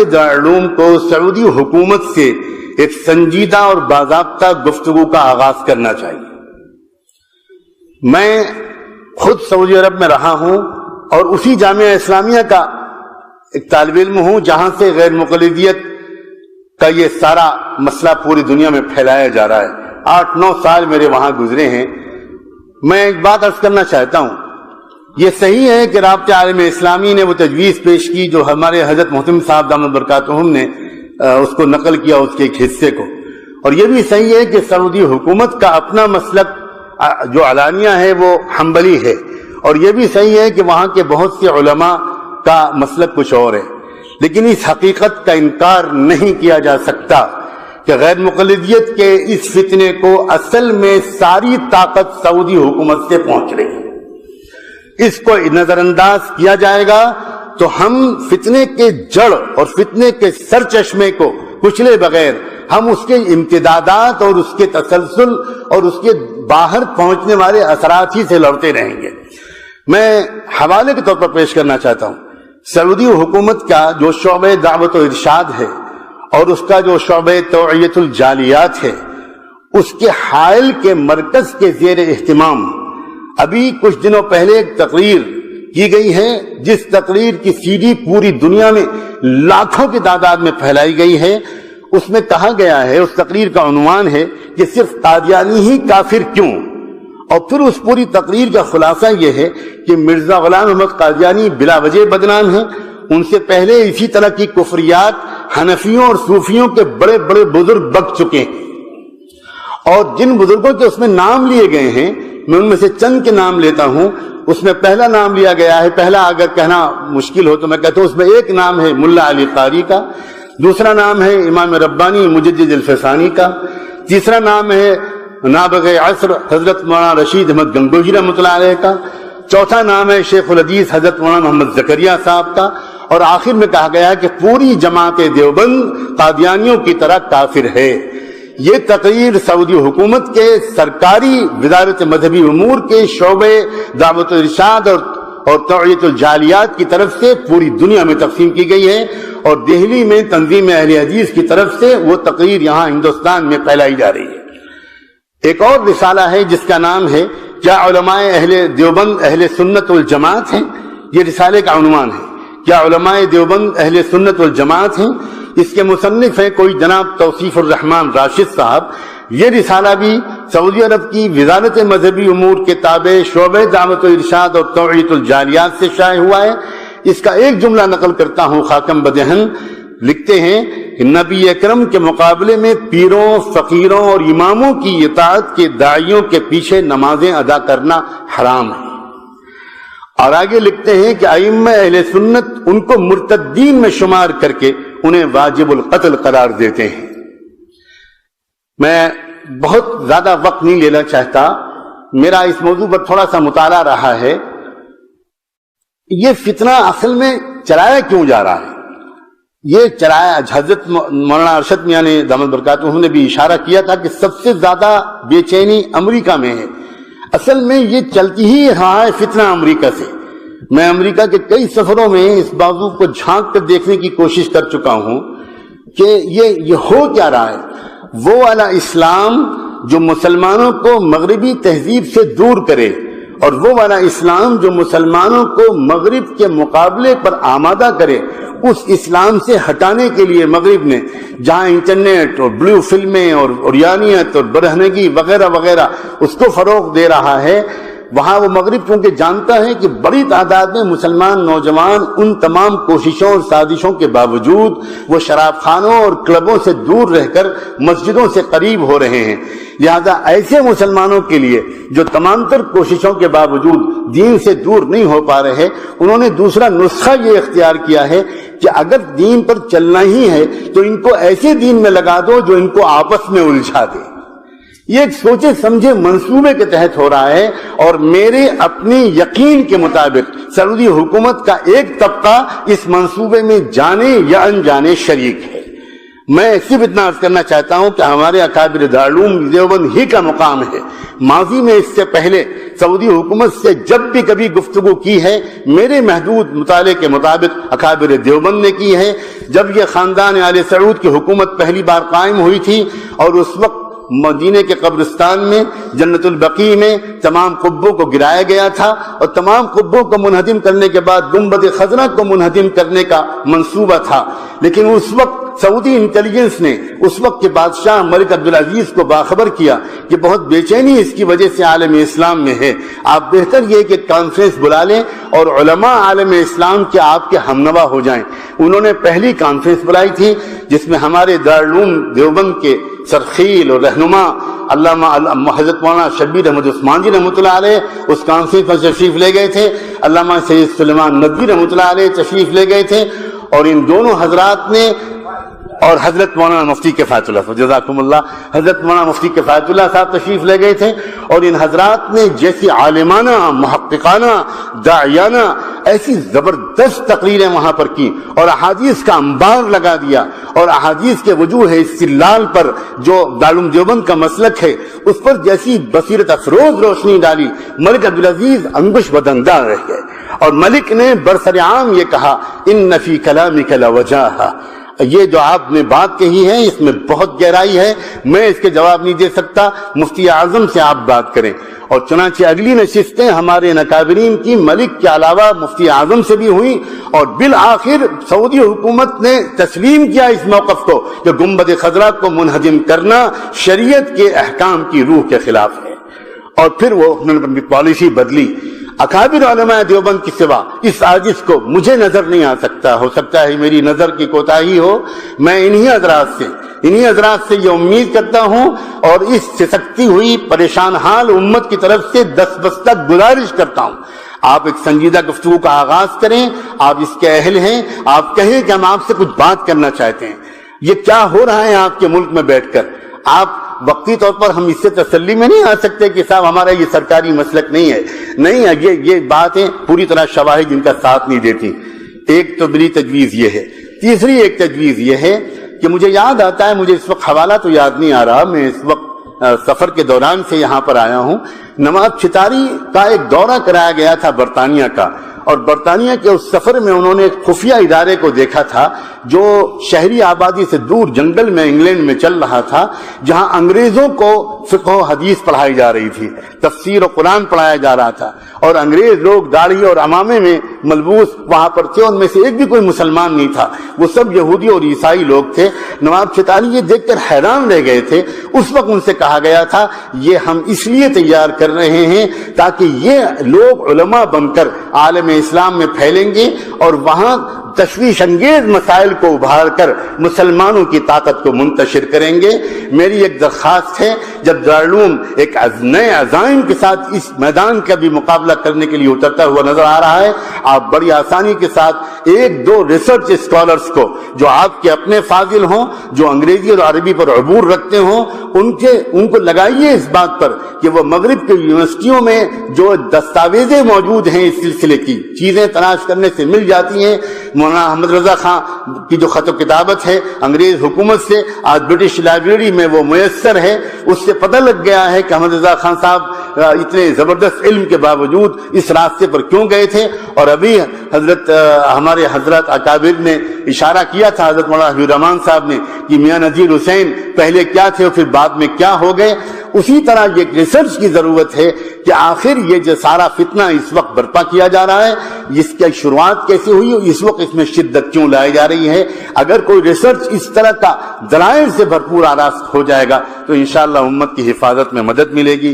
دارالعلوم کو سعودی حکومت سے ایک سنجیدہ اور باضابطہ گفتگو کا آغاز کرنا چاہیے۔ میں خود سعودی عرب میں رہا ہوں اور اسی جامعہ اسلامیہ کا ایک طالب علم ہوں جہاں سے غیر مقلدیت کا یہ سارا مسئلہ پوری دنیا میں پھیلایا جا رہا ہے۔ 8-9 سال میرے وہاں گزرے ہیں۔ میں ایک بات عرض کرنا چاہتا ہوں، یہ صحیح ہے کہ رابطہ عالم اسلامی نے وہ تجویز پیش کی جو ہمارے حضرت محترم صاحب دامت برکاتہم نے اس کو نقل کیا، اس کے ایک حصے کو، اور یہ بھی صحیح ہے کہ سعودی حکومت کا اپنا مسلک جو علانیہ ہے وہ حنبلی ہے، اور یہ بھی صحیح ہے کہ وہاں کے بہت سے علماء کا مسلک کچھ اور ہے، لیکن اس حقیقت کا انکار نہیں کیا جا سکتا کہ غیر مقلدیت کے اس فتنے کو اصل میں ساری طاقت سعودی حکومت سے پہنچ رہی ہے۔ اس کو نظر انداز کیا جائے گا تو ہم فتنے کے جڑ اور فتنے کے سر چشمے کو کچلے بغیر ہم اس کے امتدادات اور اس کے تسلسل اور اس کے باہر پہنچنے والے اثرات ہی سے لڑتے رہیں گے۔ میں حوالے کے طور پر پیش کرنا چاہتا ہوں، سعودی حکومت کا جو شعبہ دعوت و ارشاد ہے اور اس کا جو شعبہ توعیت الجالیات ہے، اس کے حائل کے مرکز کے زیر اہتمام ابھی کچھ دنوں پہلے ایک تقریر کی گئی ہے، جس تقریر کی سی ڈی پوری دنیا میں لاکھوں کی تعداد میں پھیلائی گئی ہے۔ اس میں کہا گیا ہے، اس تقریر کا عنوان ہے کہ صرف قادیانی ہی کافر کیوں، اور پھر اس پوری تقریر کا خلاصہ یہ ہے کہ مرزا غلام احمد قادیانی بلا وجہ بدنام ہیں، ان سے پہلے اسی طرح کی کفریات حنفیوں اور صوفیوں کے بڑے بڑے بزرگ بک چکے ہیں، اور جن بزرگوں کے اس میں نام لیے گئے ہیں میں ان میں سے چند کے نام لیتا ہوں۔ اس میں پہلا نام لیا گیا ہے، پہلا اگر کہنا مشکل ہو تو میں کہتا ہوں اس میں ایک نام ہے ملا علی قاری کا، دوسرا نام ہے امام ربانی مجدد الفسانی کا، تیسرا نام ہے نابغ عصر حضرت مولانا رشید احمد گنگوہی رحمۃ اللہ علیہ کا، چوتھا نام ہے شیخ الحدیث حضرت مولانا محمد زکریہ صاحب کا، اور آخر میں کہا گیا کہ پوری جماعت دیوبند قادیانیوں کی طرح کافر ہے۔ یہ تقریر سعودی حکومت کے سرکاری وزارت مذہبی امور کے شعبے دعوت و ارشاد اور توعیت الجالیات کی طرف سے پوری دنیا میں تقسیم کی گئی ہے، اور دہلی میں تنظیم اہل حدیث کی طرف سے وہ تقریر یہاں ہندوستان میں پھیلائی جا رہی ہے۔ ایک اور رسالہ ہے جس کا نام ہے کیا علماء اہل دیوبند اہل سنت والجماعت ہیں، یہ رسالے کا عنوان ہے، کیا علماء دیوبند اہل سنت والجماعت ہیں۔ اس کے مصنف ہیں کوئی جناب توصیف الرحمن راشد صاحب۔ یہ رسالہ بھی سعودی عرب کی وزارت مذہبی امور کے تابع شعبہ دعوت و ارشاد اور توعیت الجالیات سے شائع ہوا ہے۔ اس کا ایک جملہ نقل کرتا ہوں، خاکم بدہن لکھتے ہیں کہ نبی اکرم کے مقابلے میں پیروں، فقیروں اور اماموں کی اطاعت کے داعیوں کے پیچھے نمازیں ادا کرنا حرام ہے، اور آگے لکھتے ہیں کہ ائمہ اہل سنت ان کو مرتدین میں شمار کر کے انہیں واجب القتل قرار دیتے ہیں۔ میں بہت زیادہ وقت نہیں لینا چاہتا، میرا اس موضوع پر تھوڑا سا مطالعہ رہا ہے۔ یہ فتنہ اصل میں چلایا کیوں جا رہا ہے؟ یہ چلایا، حضرت مولانا ارشد میاں نے دامت برکاتہم نے بھی اشارہ کیا تھا کہ سب سے زیادہ بے چینی امریکہ میں ہے۔ اصل میں یہ چلتی ہی رہا ہے فتنہ امریکہ سے۔ میں امریکہ کے کئی سفروں میں اس موضوع کو جھانک کر دیکھنے کی کوشش کر چکا ہوں کہ یہ ہو کیا رہا ہے۔ وہ والا اسلام جو مسلمانوں کو مغربی تہذیب سے دور کرے، اور وہ والا اسلام جو مسلمانوں کو مغرب کے مقابلے پر آمادہ کرے، اس اسلام سے ہٹانے کے لیے مغرب نے جہاں انٹرنیٹ اور بلو فلمیں اور عریانیت اور برہنگی وغیرہ وغیرہ اس کو فروغ دے رہا ہے، وہاں وہ مغرب کیونکہ جانتا ہے کہ بڑی تعداد میں مسلمان نوجوان ان تمام کوششوں اور سازشوں کے باوجود وہ شراب خانوں اور کلبوں سے دور رہ کر مسجدوں سے قریب ہو رہے ہیں، لہذا ایسے مسلمانوں کے لیے جو تمام تر کوششوں کے باوجود دین سے دور نہیں ہو پا رہے، انہوں نے دوسرا نسخہ یہ اختیار کیا ہے کہ اگر دین پر چلنا ہی ہے تو ان کو ایسے دین میں لگا دو جو ان کو آپس میں الجھا دے۔ یہ ایک سوچے سمجھے منصوبے کے تحت ہو رہا ہے، اور میرے اپنے یقین کے مطابق سعودی حکومت کا ایک طبقہ اس منصوبے میں جانے یا انجانے شریک ہے۔ میں صرف اتنا عرض کرنا چاہتا ہوں کہ ہمارے اکابر دارالعلوم دیوبند ہی کا مقام ہے. ماضی میں اس سے پہلے سعودی حکومت سے جب بھی کبھی گفتگو کی ہے میرے محدود مطالعے کے مطابق اکابر دیوبند نے کی ہے. جب یہ خاندان آل سعود کی حکومت پہلی بار قائم ہوئی تھی اور اس وقت مدینے کے قبرستان میں جنت البقیع میں تمام قبوں کو گرایا گیا تھا اور تمام قبوں کو منہدم کرنے کے بعد گنبد خضرا کو منہدم کرنے کا منصوبہ تھا. لیکن اس وقت سعودی انٹیلیجنس نے اس وقت کے بادشاہ ملک عبدالعزیز کو باخبر کیا کہ بہت بے چینی اس کی وجہ سے عالم اسلام میں ہے, آپ بہتر یہ کہ کانفرنس بلا لیں اور علماء عالم اسلام کے آپ کے ہمنوا ہو جائیں. انہوں نے پہلی کانفرنس بلائی تھی جس میں ہمارے دارالعلوم دیوبند کے سرخیل اور رہنما علامہ حضرت مولانا شبیر احمد عثمان جی رحمۃ اللہ علیہ اس کانفرنس میں تشریف لے گئے تھے, علامہ سید سلیمان ندوی رحمۃ اللہ علیہ تشریف لے گئے تھے, اور ان دونوں حضرات نے اور حضرت مولانا مفتی کفایت اللہ جزاکم اللہ حضرت مولانا مفتی کفایت اللہ صاحب تشریف لے گئے تھے, اور ان حضرات نے جیسی عالمانہ محققانہ داعیانہ ایسی زبردست تقریریں وہاں پر کی اور احادیث کا انبار لگا دیا, اور احادیث کے وجوہ استدلال پر جو دارالعلوم دیوبند کا مسلک ہے اس پر جیسی بصیرت افروز روشنی ڈالی, ملک عبدالعزیز انگوش بدندار رہ گئے. اور ملک نے برسر عام یہ کہا ان فی کلامک لوجاہا, یہ جو آپ نے بات کہی ہے اس میں بہت گہرائی ہے, میں اس کے جواب نہیں دے سکتا, مفتی اعظم سے آپ بات کریں. اور چنانچہ اگلی نشستیں ہمارے نکابرین کی ملک کے علاوہ مفتی اعظم سے بھی ہوئیں, اور بالآخر سعودی حکومت نے تسلیم کیا اس موقف کو کہ گنبد خضرا کو منہدم کرنا شریعت کے احکام کی روح کے خلاف ہے, اور پھر وہ پالیسی بدلی. اکابر علماء دیوبند کی سوا اس عاجز کو مجھے نظر نہیں آ سکتا, ہو سکتا ہے میری نظر کی کوتاہی ہو, میں انہی حضرات سے یہ امید کرتا ہوں اور اس سسکتی ہوئی پریشان حال امت کی طرف سے دستبستہ گزارش کرتا ہوں, آپ ایک سنجیدہ گفتگو کا آغاز کریں, آپ اس کے اہل ہیں, آپ کہیں کہ ہم آپ سے کچھ بات کرنا چاہتے ہیں. یہ کیا ہو رہا ہے آپ کے ملک میں بیٹھ کر؟ آپ وقتی طور پر ہم اس سے تسلی میں نہیں آ سکتے کہ صاحب ہمارا یہ سرکاری مسلک نہیں ہے, نہیں ہے, یہ باتیں پوری طرح شواہد ان کا ساتھ نہیں دیتی. ایک تو میری تجویز یہ ہے. تیسری ایک تجویز یہ ہے کہ مجھے یاد آتا ہے, مجھے اس وقت حوالہ تو یاد نہیں آ رہا, میں اس وقت سفر کے دوران سے یہاں پر آیا ہوں, نواب چھتاری کا ایک دورہ کرایا گیا تھا برطانیہ کا, اور برطانیہ کے اس سفر میں انہوں نے ایک خفیہ ادارے کو دیکھا تھا جو شہری آبادی سے دور جنگل میں انگلینڈ میں چل رہا تھا, جہاں انگریزوں کو فقہ و حدیث پڑھائی جا رہی تھی, تفسیر و قرآن پڑھایا جا رہا تھا, اور انگریز لوگ داڑھی اور عمامے میں ملبوس وہاں پر تھے, ان میں سے ایک بھی کوئی مسلمان نہیں تھا, وہ سب یہودی اور عیسائی لوگ تھے. نواب چھتاری یہ دیکھ کر حیران رہ گئے تھے. اس وقت ان سے کہا گیا تھا یہ ہم اس لیے تیار کر رہے ہیں تاکہ یہ لوگ علماء بن کر عالم اسلام میں پھیلیں گے اور وہاں تشویش انگیز مسائل کو ابھار کر مسلمانوں کی طاقت کو منتشر کریں گے. میری ایک درخواست ہے, جب دارالعلوم ایک نئے عزائم کے ساتھ اس میدان کا بھی مقابلہ کرنے کے لیے اترتا ہوا نظر آ رہا ہے, آپ بڑی آسانی کے ساتھ ایک دو ریسرچ اسکالرز کو جو آپ کے اپنے فاضل ہوں, جو انگریزی اور عربی پر عبور رکھتے ہوں, ان کو لگائیے اس بات پر کہ وہ مغرب کے یونیورسٹیوں میں جو دستاویزیں موجود ہیں اس سلسلے کی چیزیں تلاش کرنے سے مل جاتی ہیں. مولانا احمد رضا خان کی جو خط و کتابت ہے انگریز حکومت سے, آج برٹش لائبریری میں وہ میسر ہے. اس سے پتہ لگ گیا ہے کہ احمد رضا خان صاحب اتنے زبردست علم کے باوجود اس راستے پر کیوں گئے تھے. اور ابھی ہمارے حضرت اکابر نے اشارہ کیا تھا, حضرت مولانا حبیب الرحمان صاحب نے, کہ میاں نذیر حسین پہلے کیا تھے اور پھر بعد میں کیا ہو گئے. اسی طرح یہ ریسرچ کی ضرورت ہے کہ آخر یہ جو سارا فتنہ اس وقت برپا کیا جا رہا ہے اس کی شروعات کیسے ہوئی, اس وقت اس میں شدت کیوں لائی جا رہی ہے. اگر کوئی ریسرچ اس طرح کا دلائل سے بھرپور آراستہ ہو جائے گا تو انشاءاللہ امت کی حفاظت میں مدد ملے گی.